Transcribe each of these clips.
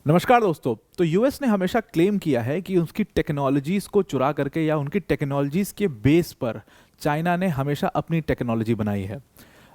नमस्कार दोस्तों। तो यूएस ने हमेशा क्लेम किया है कि उसकी टेक्नोलॉजीज़ को चुरा करके या उनकी टेक्नोलॉजीज़ के बेस पर चाइना ने हमेशा अपनी टेक्नोलॉजी बनाई है।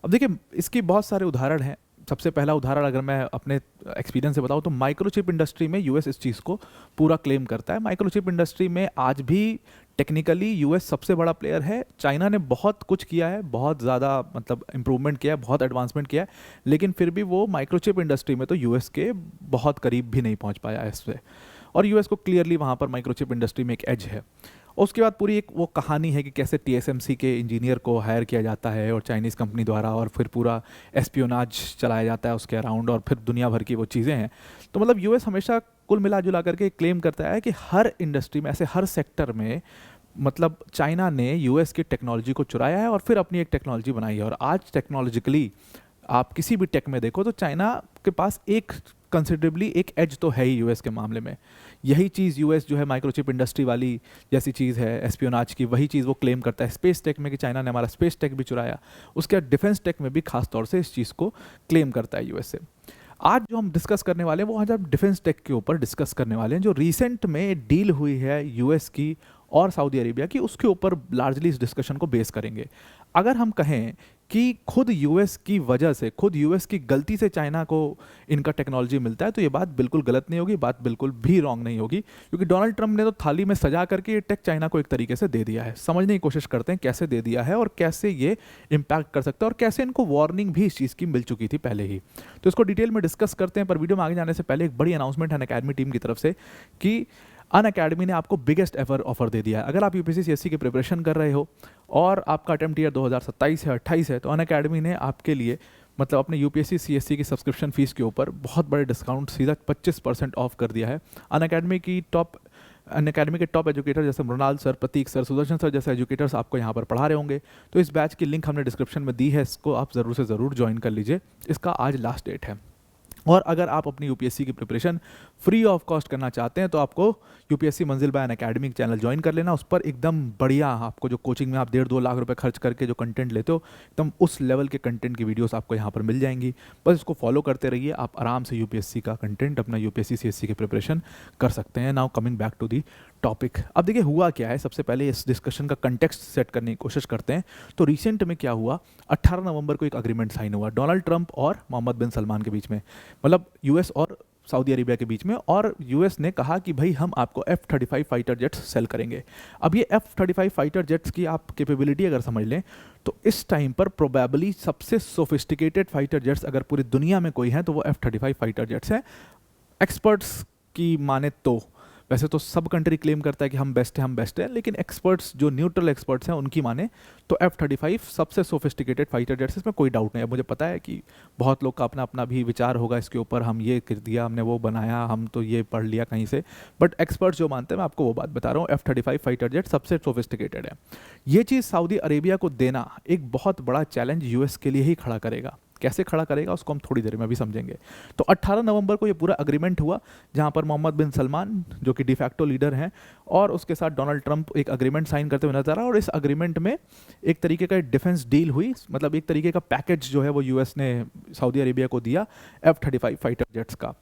अब देखिए, इसकी बहुत सारे उदाहरण हैं। सबसे पहला उदाहरण अगर मैं अपने एक्सपीरियंस से बताऊं तो माइक्रोचिप इंडस्ट्री में यूएस इस चीज़ को पूरा क्लेम करता है। माइक्रोचिप इंडस्ट्री में आज भी टेक्निकली यूएस सबसे बड़ा प्लेयर है। चाइना ने बहुत कुछ किया है, बहुत ज़्यादा मतलब इम्प्रूवमेंट किया है, बहुत एडवांसमेंट किया है, लेकिन फिर भी वो माइक्रोचिप इंडस्ट्री में तो यूएस के बहुत करीब भी नहीं पहुंच पाया है इससे। और यूएस को क्लियरली वहाँ पर माइक्रोचिप इंडस्ट्री में एक एज है। और उसके बाद पूरी एक वो कहानी है कि कैसे टीएसएमसी के इंजीनियर को हायर किया जाता है और चाइनीज़ कंपनी द्वारा, और फिर पूरा एस्पियोनाज चलाया जाता है उसके अराउंड, और फिर दुनिया भर की वो चीज़ें हैं। तो मतलब यूएस हमेशा कुल मिला जुला करके क्लेम करता है कि हर इंडस्ट्री में, ऐसे हर सेक्टर में, मतलब चाइना ने यूएस की टेक्नोलॉजी को चुराया है और फिर अपनी एक टेक्नोलॉजी बनाई है। और आज टेक्नोलॉजिकली आप किसी भी टेक में देखो तो चाइना के पास एक कंसिडरेबली एक एज तो है ही यूएस के मामले में। यही चीज़ यूएस जो है माइक्रोचिप इंडस्ट्री वाली जैसी चीज़ है एस्पियोनाज की, वही चीज़ वो क्लेम करता है स्पेस टेक में कि चाइना ने हमारा स्पेस टेक भी चुराया। उसके बाद डिफेंस टेक में भी खास तौर से इस चीज़ को क्लेम करता है यूएस से। आज जो हम डिस्कस करने वाले हैं वो आज हम डिफेंस टेक के ऊपर डिस्कस करने वाले हैं, जो रिसेंट में डील हुई है यूएस की और सऊदी अरेबिया की, उसके ऊपर लार्जली इस डिस्कशन को बेस करेंगे। अगर हम कहें कि खुद यूएस की वजह से, खुद यूएस की गलती से चाइना को इनका टेक्नोलॉजी मिलता है, तो ये बात बिल्कुल गलत नहीं होगी, बात बिल्कुल भी रॉन्ग नहीं होगी, क्योंकि डोनाल्ड ट्रंप ने तो थाली में सजा करके ये टेक चाइना को एक तरीके से दे दिया है। समझने की कोशिश करते हैं कैसे दे दिया है और कैसे ये इम्पैक्ट कर सकता है, और कैसे इनको वार्निंग भी इस चीज़ की मिल चुकी थी पहले ही। तो इसको डिटेल में डिस्कस करते हैं, पर वीडियो में आगे जाने से पहले एक बड़ी अनाउंसमेंट है अनअकैडमी टीम की तरफ से कि अनअकैडमी ने आपको बिगेस्ट एवर ऑफर दे दिया है। अगर आप यूपीएससी सीएससी की प्रिपरेशन कर रहे हो और आपका अटेम्प्ट ईयर 2027 है 28 है, तो अनअकैडमी ने आपके लिए मतलब अपने यूपीएससी सीएससी की सब्सक्रिप्शन फीस के ऊपर बहुत बड़े डिस्काउंट सीधा 25% ऑफ कर दिया है। अनअकैडमी के टॉप एजुकेटर जैसे मृणाल सर, प्रतीक सर, सुदर्शन सर जैसे एजुकेटर्स आपको यहाँ पर पढ़ा रहे होंगे। तो इस बैच की लिंक हमने डिस्क्रिप्शन में दी है, इसको आप ज़रूर से ज़रूर ज्वाइन कर लीजिए। इसका आज लास्ट डेट है। और अगर आप अपनी यूपीएससी की प्रिपरेशन फ्री ऑफ कॉस्ट करना चाहते हैं तो आपको यूपीएससी मंजिल बाय अनअकैडमी चैनल ज्वाइन कर लेना। उस पर एकदम बढ़िया, आपको जो कोचिंग में आप 1.5-2 लाख रुपए खर्च करके जो कंटेंट लेते हो, एकदम उस लेवल के कंटेंट की वीडियोस आपको यहाँ पर मिल जाएंगी। बस इसको फॉलो करते रहिए, आप आराम से यूपीएससी का कंटेंट, अपना यूपीएससी सीएससी की प्रिपरेशन कर सकते हैं। Now coming back to the topic. अब देखिए हुआ क्या है, सबसे पहले इस डिस्कशन का कंटेक्स्ट सेट करने की कोशिश करते हैं। तो रिसेंट में क्या हुआ, 18 नवंबर को एक अग्रीमेंट साइन हुआ डोनाल्ड ट्रंप और मोहम्मद बिन सलमान के बीच में, मतलब यूएस और सऊदी अरेबिया के बीच में। और यूएस ने कहा कि भाई हम आपको F-35 फाइटर जेट्स सेल करेंगे। अब ये F-35 फाइटर जेट्स की आप कैपेबिलिटी अगर समझ लें तो इस टाइम पर प्रोबेबली सबसे सोफिस्टिकेटेड फाइटर जेट्स अगर पूरी दुनिया में कोई है तो वो F-35 फाइटर जेट्स हैं। एक्सपर्ट्स की माने तो वैसे तो सब कंट्री क्लेम करता है कि हम बेस्ट हैं, लेकिन एक्सपर्ट्स जो न्यूट्रल एक्सपर्ट्स हैं उनकी माने तो F-35 सबसे सोफिस्टिकेटेड फाइटर जेट्स, इसमें कोई डाउट नहीं है। मुझे पता है कि बहुत लोग का अपना अपना भी विचार होगा इसके ऊपर, हम ये कर दिया, हमने वो बनाया, हम तो ये पढ़ लिया कहीं से, बट एक्सपर्ट्स जो मानते हैं मैं आपको वो बात बता रहा हूँ, F-35 फाइटर जेट सबसे सोफिस्टिकेटेड है। ये चीज़ सऊदी अरेबिया को देना एक बहुत बड़ा चैलेंज यूएस के लिए ही खड़ा करेगा। कैसे खड़ा करेगा उसको हम थोड़ी देर में भी समझेंगे। तो 18 नवंबर को ये पूरा अग्रीमेंट हुआ, जहां पर मोहम्मद बिन सलमान जो कि डिफैक्टो लीडर हैं और उसके साथ डोनाल्ड ट्रंप एक अग्रीमेंट साइन करते हुए नजर आ। और इस अग्रीमेंट में एक तरीके का डिफेंस डील हुई, मतलब एक तरीके का पैकेज जो है वो यूएस ने सऊदी अरेबिया को दिया F-35 फाइटर जेट्स का।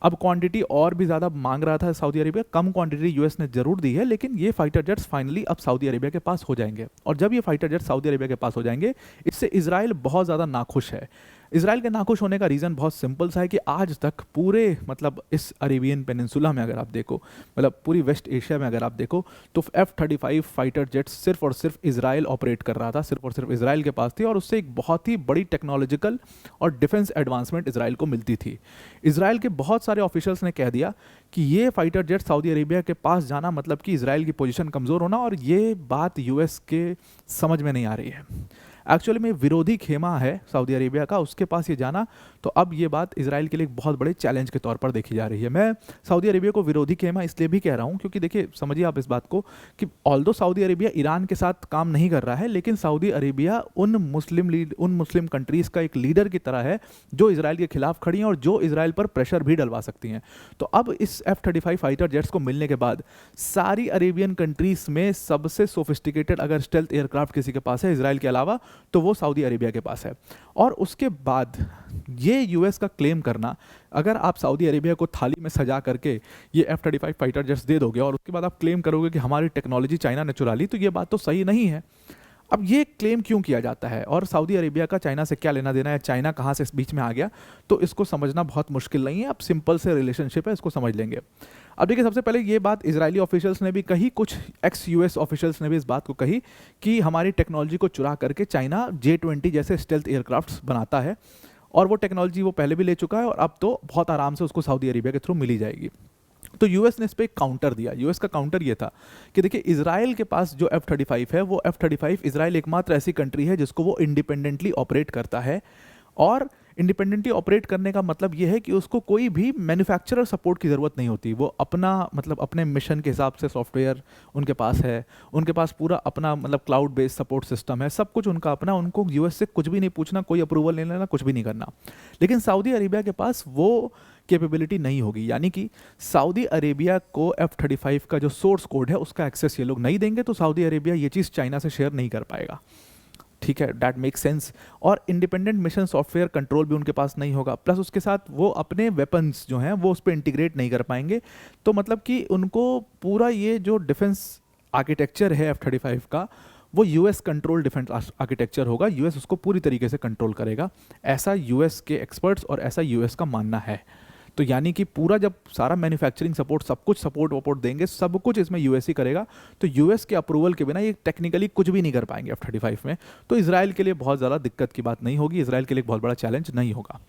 अब क्वांटिटी और भी ज़्यादा मांग रहा था सऊदी अरेबिया, कम क्वांटिटी यूएस ने जरूर दी है, लेकिन ये फाइटर जेट्स फाइनली अब सऊदी अरेबिया के पास हो जाएंगे। और जब ये फाइटर जेट्स सऊदी अरेबिया के पास हो जाएंगे, इससे इजराइल बहुत ज़्यादा नाखुश है। इजराइल के नाखुश होने का रीज़न बहुत सिंपल सा है कि आज तक पूरे मतलब इस अरेबियन पेनिनसुला में अगर आप देखो, मतलब पूरी वेस्ट एशिया में अगर आप देखो, तो F-35 फाइटर जेट्स सिर्फ और सिर्फ इजराइल ऑपरेट कर रहा था, सिर्फ और सिर्फ इजराइल के पास थी, और उससे एक बहुत ही बड़ी टेक्नोलॉजिकल और डिफेंस एडवांसमेंट इजराइल को मिलती थी। इजराइल के बहुत सारे ऑफिशियल्स ने कह दिया कि ये फाइटर जेट सऊदी अरेबिया के पास जाना मतलब कि इजराइल की पोजीशन कमज़ोर होना, और ये बात यूएस के समझ में नहीं आ रही है। एक्चुअली में विरोधी खेमा है सऊदी अरेबिया का, उसके पास ये जाना, तो अब ये बात इजराइल के लिए एक बहुत बड़े चैलेंज के तौर पर देखी जा रही है। मैं सऊदी अरेबिया को विरोधी खेमा इसलिए भी कह रहा हूँ क्योंकि देखिए समझिए आप इस बात को कि ऑल्दो सऊदी अरेबिया ईरान के साथ काम नहीं कर रहा है, लेकिन सऊदी अरेबिया उन मुस्लिम कंट्रीज़ का एक लीडर की तरह है जो इजराइल के खिलाफ खड़ी हैं और जो इजराइल पर प्रेशर भी डलवा सकती हैं। तो अब इस F-35 फाइटर जेट्स को मिलने के बाद सारी अरेबियन कंट्रीज़ में सबसे सोफिस्टिकेटेड अगर स्टेल्थ एयरक्राफ्ट किसी के पास है इजराइल के अलावा, तो वो सऊदी अरेबिया के पास है। और उसके बाद ये यूएस का क्लेम करना, अगर आप सऊदी अरेबिया को थाली में सजा करके ये F-35 फाइटर जेट्स दे दोगे और उसके बाद आप क्लेम करोगे कि हमारी टेक्नोलॉजी चाइना ने चुरा ली, तो ये बात तो सही नहीं है। अब ये क्लेम क्यों किया जाता है और सऊदी अरेबिया का चाइना से क्या लेना देना है, चाइना कहाँ से इस बीच में आ गया, तो इसको समझना बहुत मुश्किल नहीं है। अब सिंपल से रिलेशनशिप है, इसको समझ लेंगे। अब देखिए, सबसे पहले ये बात इजरायली ऑफिशियल्स ने भी कही, कुछ एक्स यूएस ऑफिशियल्स ने भी इस बात को कही कि हमारी टेक्नोलॉजी को चुरा करके चाइना J-20 जैसे स्टेल्थ एयरक्राफ्ट्स बनाता है, और वो टेक्नोलॉजी वो पहले भी ले चुका है और अब तो बहुत आराम से उसको सऊदी अरेबिया के थ्रू मिली जाएगी। तो यूएस ने इस पर एक काउंटर दिया। यूएस का काउंटर ये था कि देखिए, इजराइल के पास जो F-35 है, वो F-35 इजराइल एकमात्र ऐसी कंट्री है जिसको वो इंडिपेंडेंटली ऑपरेट करता है। और इंडिपेंडेंटली ऑपरेट करने का मतलब ये है कि उसको कोई भी मैन्युफैक्चरर सपोर्ट की ज़रूरत नहीं होती। वो अपना मतलब अपने मिशन के हिसाब से सॉफ्टवेयर उनके पास है, उनके पास पूरा अपना मतलब क्लाउड बेस्ड सपोर्ट सिस्टम है, सब कुछ उनका अपना, उनको यूएस से कुछ भी नहीं पूछना, कोई अप्रूवल नहीं लेना, कुछ भी नहीं करना। लेकिन सऊदी अरेबिया के पास वो कैपेबिलिटी नहीं होगी, यानी कि सऊदी अरेबिया को F-35 का जो सोर्स कोड है उसका एक्सेस ये लोग नहीं देंगे, तो सऊदी अरेबिया ये चीज़ चाइना से शेयर नहीं कर पाएगा। ठीक है, दैट मेक सेंस। और इंडिपेंडेंट मिशन सॉफ्टवेयर कंट्रोल भी उनके पास नहीं होगा, प्लस उसके साथ वो अपने वेपन्स जो हैं वो उस पर इंटीग्रेट नहीं कर पाएंगे। तो मतलब कि उनको पूरा ये जो डिफेंस आर्किटेक्चर है F-35 का, वो यूएस कंट्रोल डिफेंस आर्किटेक्चर होगा। यूएस उसको पूरी तरीके से कंट्रोल करेगा, ऐसा यूएस के एक्सपर्ट्स और ऐसा यूएस का मानना है। तो यानी कि पूरा जब सारा मैन्युफैक्चरिंग सपोर्ट, सब कुछ सपोर्ट वपोर्ट देंगे, सब कुछ इसमें यूएस ही करेगा। तो यूएस के अप्रूवल के बिना ये टेक्निकली कुछ भी नहीं कर पाएंगे F-35 में। तो इजराइल के लिए बहुत ज़्यादा दिक्कत की बात नहीं होगी, इजराइल के लिए बहुत बड़ा चैलेंज नहीं होगा।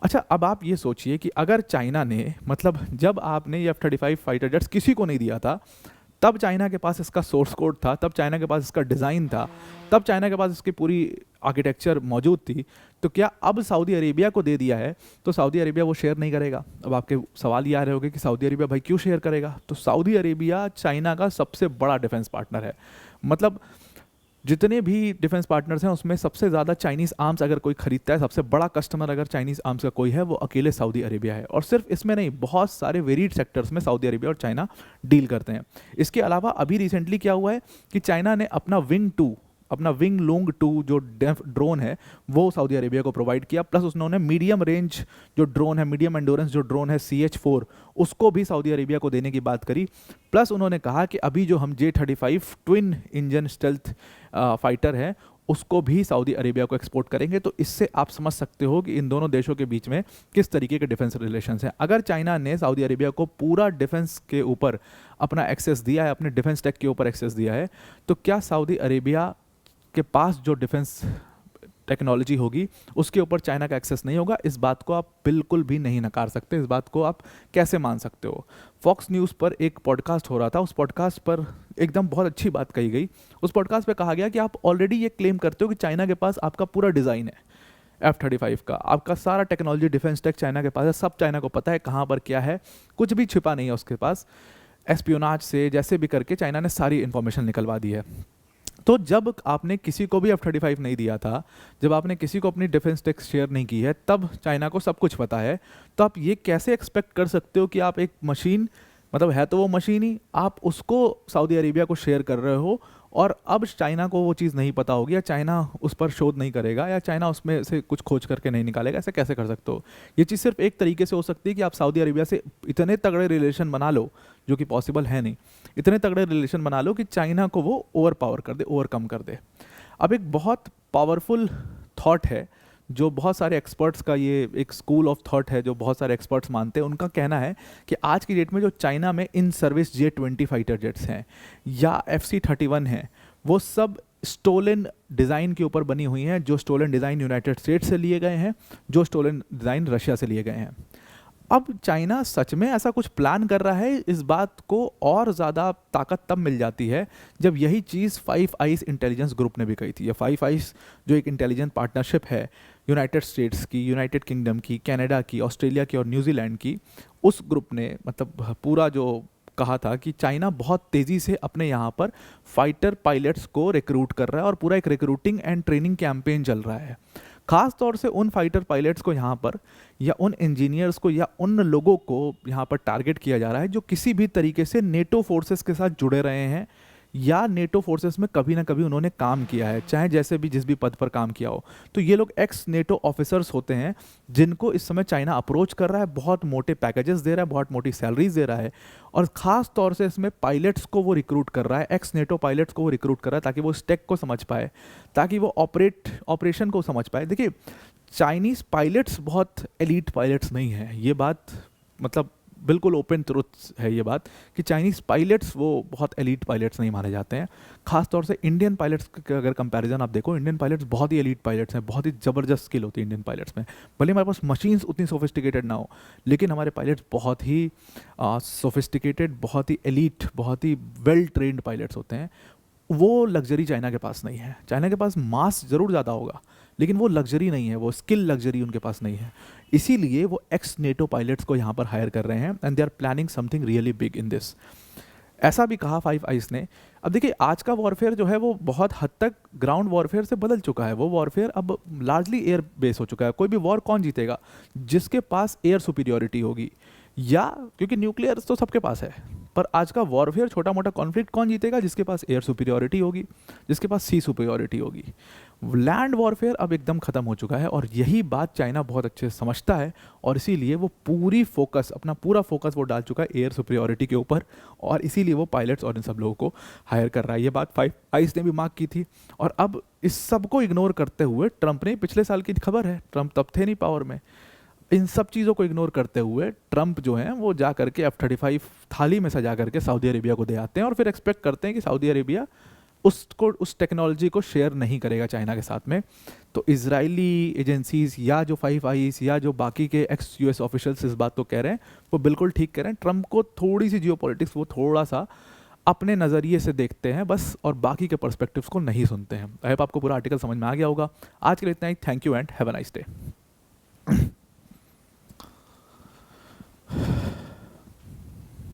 अच्छा, अब आप ये सोचिए कि अगर चाइना ने, मतलब जब आपने ये F-35 फाइटर जेट्स किसी को नहीं दिया था, तब चाइना के पास इसका सोर्स कोड था, तब चाइना के पास इसका डिज़ाइन था, तब चाइना के पास इसकी पूरी आर्किटेक्चर मौजूद थी, तो क्या अब सऊदी अरेबिया को दे दिया है तो सऊदी अरेबिया वो शेयर नहीं करेगा? अब आपके सवाल ये आ रहे होंगे कि सऊदी अरेबिया भाई क्यों शेयर करेगा? तो सऊदी अरेबिया चाइना का सबसे बड़ा डिफेंस पार्टनर है। मतलब जितने भी डिफेंस पार्टनर्स हैं उसमें सबसे ज़्यादा चाइनीज़ आर्म्स अगर कोई खरीदता है, सबसे बड़ा कस्टमर अगर चाइनीज़ आर्म्स का कोई है, वो अकेले सऊदी अरेबिया है। और सिर्फ इसमें नहीं, बहुत सारे वेरिड सेक्टर्स में सऊदी अरेबिया और चाइना डील करते हैं। इसके अलावा अभी रिसेंटली क्या हुआ है कि चाइना ने अपना विंग लूंग 2 जो ड्रोन है वो सऊदी अरेबिया को प्रोवाइड किया, प्लस उन्होंने मीडियम रेंज जो ड्रोन है, मीडियम एंडोरेंस जो ड्रोन है CH-4, उसको भी सऊदी अरेबिया को देने की बात करी। प्लस उन्होंने कहा कि अभी जो हम J-35 twin engine stealth fighter है उसको भी सऊदी अरेबिया को एक्सपोर्ट करेंगे। तो इससे आप समझ सकते हो कि इन दोनों देशों के बीच में किस तरीके के डिफेंस रिलेशंस हैं। अगर चाइना ने सऊदी अरेबिया को पूरा डिफेंस के ऊपर अपना एक्सेस दिया है, अपने डिफेंस टेक के ऊपर एक्सेस दिया है, तो क्या सऊदी अरेबिया के पास जो डिफेंस टेक्नोलॉजी होगी उसके ऊपर चाइना का एक्सेस नहीं होगा? इस बात को आप बिल्कुल भी नहीं नकार सकते। इस बात को आप कैसे मान सकते हो? फॉक्स न्यूज़ पर एक पॉडकास्ट हो रहा था, उस पॉडकास्ट पर एकदम बहुत अच्छी बात कही गई। उस पॉडकास्ट पे कहा गया कि आप ऑलरेडी ये क्लेम करते हो कि चाइना के पास आपका पूरा डिज़ाइन है F-35 का, आपका सारा टेक्नोलॉजी डिफेंस टेक चाइना के पास है, सब चाइना को पता है कहाँ पर क्या है, कुछ भी छिपा नहीं है उसके पास। एस्पियोनाज से जैसे भी करके चाइना ने सारी इन्फॉर्मेशन निकलवा दी है। तो जब आपने किसी को भी F-35 नहीं दिया था, जब आपने किसी को अपनी डिफेंस टेक शेयर नहीं की है, तब चाइना को सब कुछ पता है। तो आप ये कैसे एक्सपेक्ट कर सकते हो कि आप एक मशीन, मतलब है तो वो मशीन ही, आप उसको सऊदी अरेबिया को शेयर कर रहे हो और अब चाइना को वो चीज़ नहीं पता होगी, या चाइना उस पर शोध नहीं करेगा, या चाइना उसमें से कुछ खोज करके नहीं निकालेगा? ऐसे कैसे कर सकते हो? ये चीज़ सिर्फ एक तरीके से हो सकती है कि आप सऊदी अरेबिया से इतने तगड़े रिलेशन बना लो, जो कि पॉसिबल है नहीं, इतने तगड़े रिलेशन बना लो कि चाइना को वो ओवर पावर कर दे, ओवरकम कर दे। अब एक बहुत पावरफुल थॉट है जो बहुत सारे एक्सपर्ट्स का, ये एक स्कूल ऑफ थॉट है जो बहुत सारे एक्सपर्ट्स मानते हैं। उनका कहना है कि आज की डेट में जो चाइना में in service J-20 fighter jets हैं या FC-31 हैं, वो सब स्टोलन डिज़ाइन के ऊपर बनी हुई हैं। जो स्टोलन डिज़ाइन यूनाइटेड स्टेट्स से लिए गए हैं, जो स्टोलन डिज़ाइन रशिया से लिए गए हैं। अब चाइना सच में ऐसा कुछ प्लान कर रहा है, इस बात को और ज़्यादा ताकत तब मिल जाती है जब यही चीज़ फाइव आइज इंटेलिजेंस ग्रुप ने भी कही थी। या फाइव आइज जो एक इंटेलिजेंस पार्टनरशिप है यूनाइटेड स्टेट्स की, यूनाइटेड किंगडम की, कनाडा की, ऑस्ट्रेलिया की और न्यूजीलैंड की, उस ग्रुप ने मतलब पूरा जो कहा था कि चाइना बहुत तेज़ी से अपने यहाँ पर फाइटर पायलट्स को रिक्रूट कर रहा है और पूरा एक रिक्रूटिंग एंड ट्रेनिंग कैंपेन चल रहा है। खास तौर से उन फाइटर पायलट्स को यहाँ पर, या उन इंजीनियर्स को, या उन लोगों को यहाँ पर टारगेट किया जा रहा है जो किसी भी तरीके से नेटो फोर्सेस के साथ जुड़े रहे हैं या नेटो फोर्सेस में कभी ना कभी उन्होंने काम किया है, चाहे जैसे भी जिस भी पद पर काम किया हो। तो ये लोग एक्स नेटो ऑफिसर्स होते हैं जिनको इस समय चाइना अप्रोच कर रहा है, बहुत मोटे पैकेजेस दे रहा है, बहुत मोटी सैलरीज दे रहा है, और ख़ास तौर से इसमें पायलट्स को वो रिक्रूट कर रहा है, एक्स नेटो पायलट्स को वो रिक्रूट कर रहा है ताकि वो स्टेक को समझ पाए, ताकि वो ऑपरेशन को समझ पाए। देखिए, चाइनीज़ पायलट्स बहुत एलीट पायलट्स नहीं हैं, ये बात मतलब बिल्कुल ओपन ट्रुथ है ये बात कि चाइनीज़ पायलट्स वो बहुत एलीट पायलट्स नहीं माने जाते हैं। खास तौर से इंडियन पायलट्स का अगर कंपैरिजन आप देखो, इंडियन पायलट्स बहुत ही एलीट पायलट्स हैं, बहुत ही ज़बरदस्त स्किल होती है इंडियन पायलट्स में। भले हमारे पास मशीन्स उतनी सोफिस्टिकेटेड ना हो, लेकिन हमारे पायलट्स बहुत ही सोफिस्टिकेटेड, बहुत ही एलीट, बहुत ही वेल ट्रेंड पायलट्स होते हैं। वो लग्जरी चाइना के पास नहीं है। चाइना के पास मास ज़रूर ज़्यादा होगा, लेकिन वो लग्जरी नहीं है, वो स्किल लग्जरी उनके पास नहीं है। इसीलिए वो एक्स नेटो पायलट्स को यहाँ पर हायर कर रहे हैं, and they are planning something really big in this. ऐसा भी कहा फाइव आइज ने। अब देखिए, आज का वॉरफेयर जो है वो बहुत हद तक ग्राउंड वॉरफेयर से बदल चुका है। वो वॉरफेयर अब लार्जली एयर बेस हो चुका है। कोई भी वॉर कौन जीतेगा? जिसके पास एयर सुपीरियोरिटी होगी, या क्योंकि न्यूक्लियर तो सबके पास है, पर आज का वॉरफेयर छोटा मोटा कॉन्फ्लिक्ट कौन जीतेगा? जिसके पास एयर सुपीरियोरिटी होगी, जिसके पास सी सुपीरियोरिटी होगी। लैंड वॉरफेयर अब एकदम ख़त्म हो चुका है, और यही बात चाइना बहुत अच्छे से समझता है, और इसीलिए वो अपना पूरा फोकस वो डाल चुका है एयर सुपीरियोरिटी के ऊपर, और इसीलिए वो पायलट्स और इन सब लोगों को हायर कर रहा है। ये बात फाइव आइस ने भी मार्क की थी। और अब इस सब को इग्नोर करते हुए ट्रंप ने, पिछले साल की खबर है, ट्रंप तब थे नहीं पावर में, इन सब चीज़ों को इग्नोर करते हुए ट्रंप जो हैं वो जा करके F-35 थाली में सजा करके सऊदी अरेबिया को दे आते हैं, और फिर एक्सपेक्ट करते हैं कि सऊदी अरेबिया उस टेक्नोलॉजी को शेयर नहीं करेगा चाइना के साथ में। तो इजरायली एजेंसीज या जो फाइव आइज या जो बाकी के एक्स यूएस ऑफिशियल्स इस बात को कह रहे हैं, वो बिल्कुल ठीक कह रहे हैं। ट्रंप को थोड़ी सी जियोपॉलिटिक्स वो थोड़ा सा अपने नज़रिए से देखते हैं बस, और बाकी के पर्सपेक्टिव्स को नहीं सुनते हैं। आई होप आपको पूरा आर्टिकल समझ में आ गया होगा। आज के लिए इतना ही। Thank you and have a nice day.